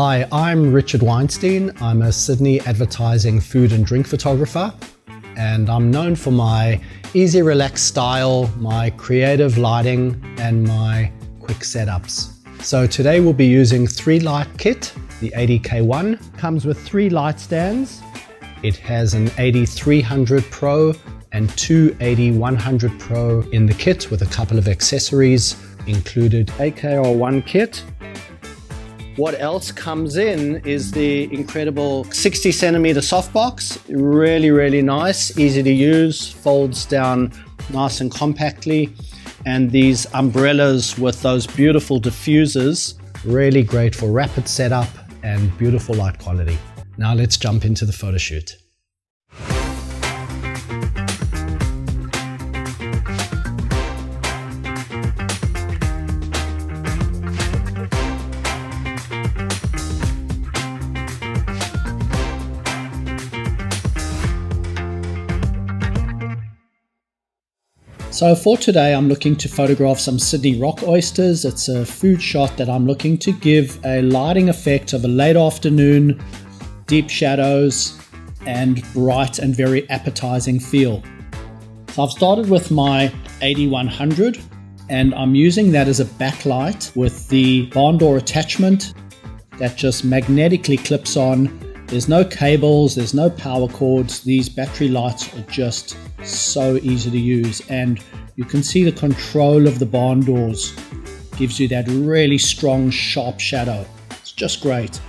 Hi, I'm Richard Weinstein. I'm a Sydney advertising food and drink photographer, and I'm known for my easy, relaxed style, my creative lighting, and my quick setups. So today we'll be using 3-light kit. The 80K1 comes with 3 light stands. It has an 8300 Pro and 2 8100 Pro in the kit with a couple of accessories included. AKR1 kit. What else comes in is the incredible 60 centimeter softbox. Really nice, easy to use, folds down nice and compactly. And these umbrellas with those beautiful diffusers, really great for rapid setup and beautiful light quality. Now let's jump into the photo shoot. So for today, I'm looking to photograph some Sydney rock oysters. It's a food shot that I'm looking to give a lighting effect of a late afternoon, deep shadows, and bright and very appetizing feel. So I've started with my 8100, and I'm using that as a backlight with the barn door attachment that just magnetically clips on. There's no cables, there's no power cords. These battery lights are just so easy to use, and you can see the control of the barn doors gives you that really strong, sharp shadow. It's just great.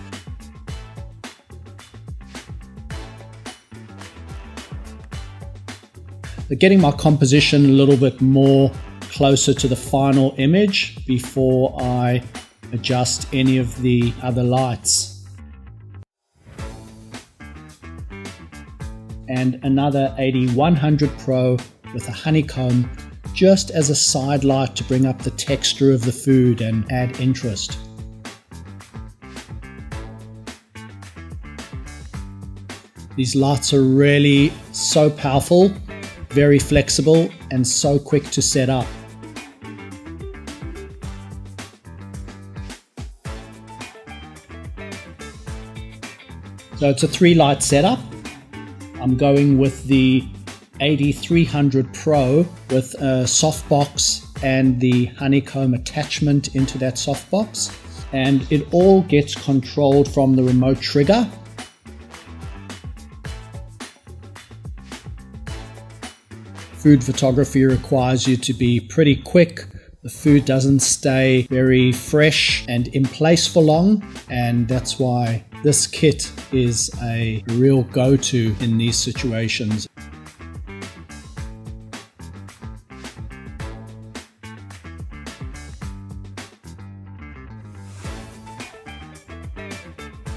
But getting my composition a little bit more closer to the final image before I adjust any of the other lights. And another 8100 Pro with a honeycomb just as a side light to bring up the texture of the food and add interest. These lights are really so powerful, very flexible, and so quick to set up. So it's a 3-light setup. I'm going with the 8300 Pro with a softbox and the honeycomb attachment into that softbox, and it all gets controlled from the remote trigger. Food photography requires you to be pretty quick. The food doesn't stay very fresh and in place for long, and that's why this kit is a real go-to in these situations.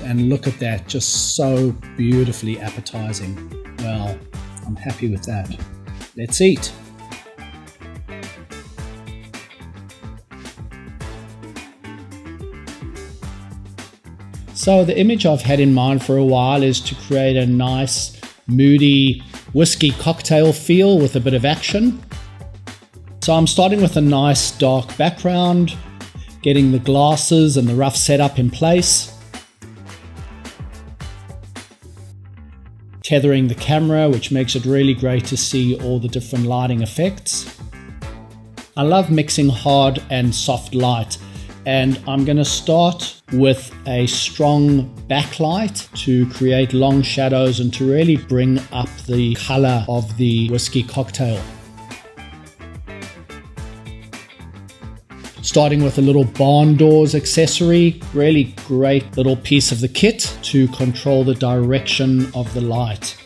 And look at that, just so beautifully appetizing. Well, I'm happy with that. Let's eat. So the image I've had in mind for a while is to create a nice, moody whiskey cocktail feel with a bit of action. So I'm starting with a nice dark background, getting the glasses and the rough setup in place, tethering the camera, which makes it really great to see all the different lighting effects. I love mixing hard and soft light, and I'm going to start with a strong backlight to create long shadows and to really bring up the color of the whiskey cocktail. Starting with a little barn doors accessory, really great little piece of the kit to control the direction of the light.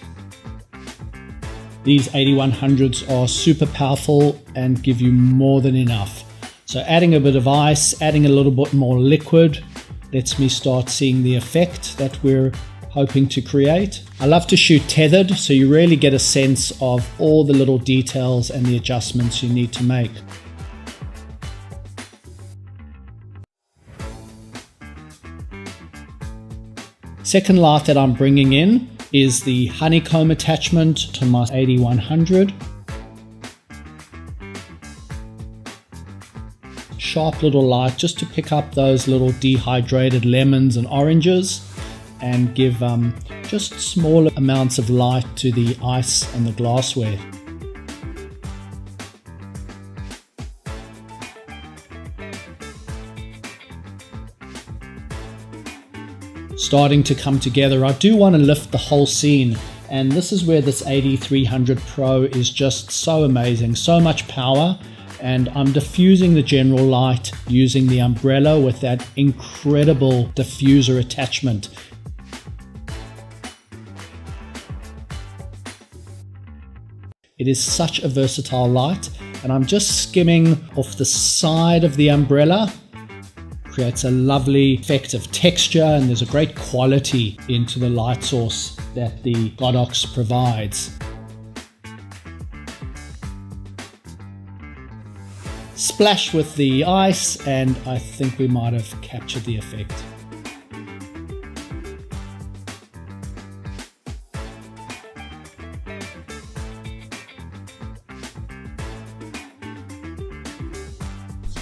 These 8100s are super powerful and give you more than enough. So adding a bit of ice, adding a little bit more liquid, lets me start seeing the effect that we're hoping to create. I love to shoot tethered, so you really get a sense of all the little details and the adjustments you need to make. Second light that I'm bringing in is the honeycomb attachment to my 8100. sharp little light just to pick up those little dehydrated lemons and oranges and give just small amounts of light to the ice and the glassware. Starting to come together. I do want to lift the whole scene, and this is where this 8300 Pro is just so amazing, so much power. And I'm diffusing the general light using the umbrella with that incredible diffuser attachment. It is such a versatile light, and I'm just skimming off the side of the umbrella. Creates a lovely effect of texture, and there's a great quality into the light source that the Godox provides. Splash with the ice, and I think we might have captured the effect.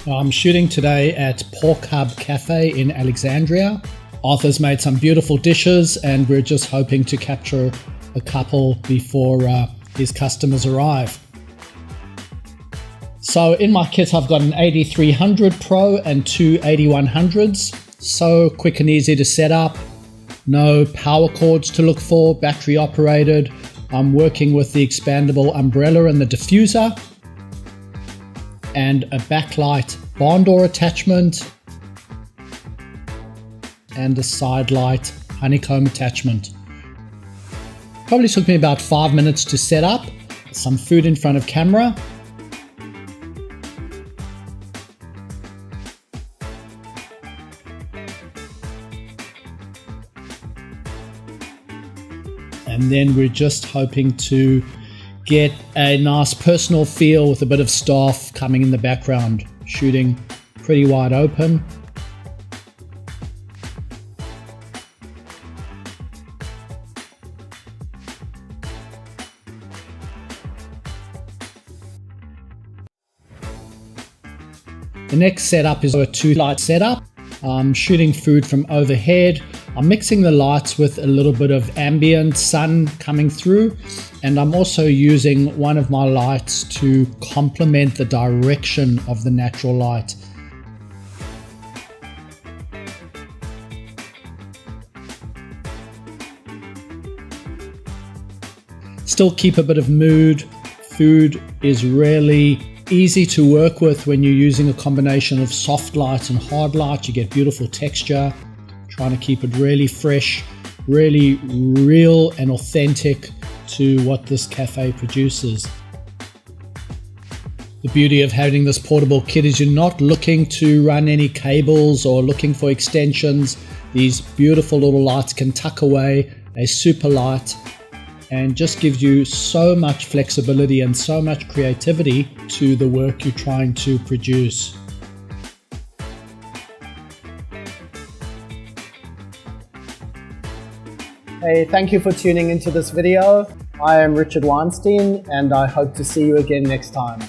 I'm shooting today at Pork Hub Cafe in Alexandria. Arthur's made some beautiful dishes, and we're just hoping to capture a couple before his customers arrive. So in my kit I've got an 8300 Pro and two 8100s. So quick and easy to set up. No power cords to look for, battery operated. I'm working with the expandable umbrella and the diffuser, and a backlight barn door attachment, and a side light honeycomb attachment. Probably took me about 5 minutes to set up. Some food in front of camera. And then we're just hoping to get a nice personal feel with a bit of staff coming in the background, shooting pretty wide open. The next setup is a 2-light setup. I'm shooting food from overhead. I'm mixing the lights with a little bit of ambient sun coming through, and I'm also using one of my lights to complement the direction of the natural light. Still keep a bit of mood. Food is really easy to work with when you're using a combination of soft light and hard light. You get beautiful texture. Trying to keep it really fresh, really real and authentic to what this cafe produces. The beauty of having this portable kit is you're not looking to run any cables or looking for extensions. These beautiful little lights can tuck away, a super light, and just gives you so much flexibility and so much creativity to the work you're trying to produce. Hey, thank you for tuning into this video. I am Richard Weinstein, and I hope to see you again next time.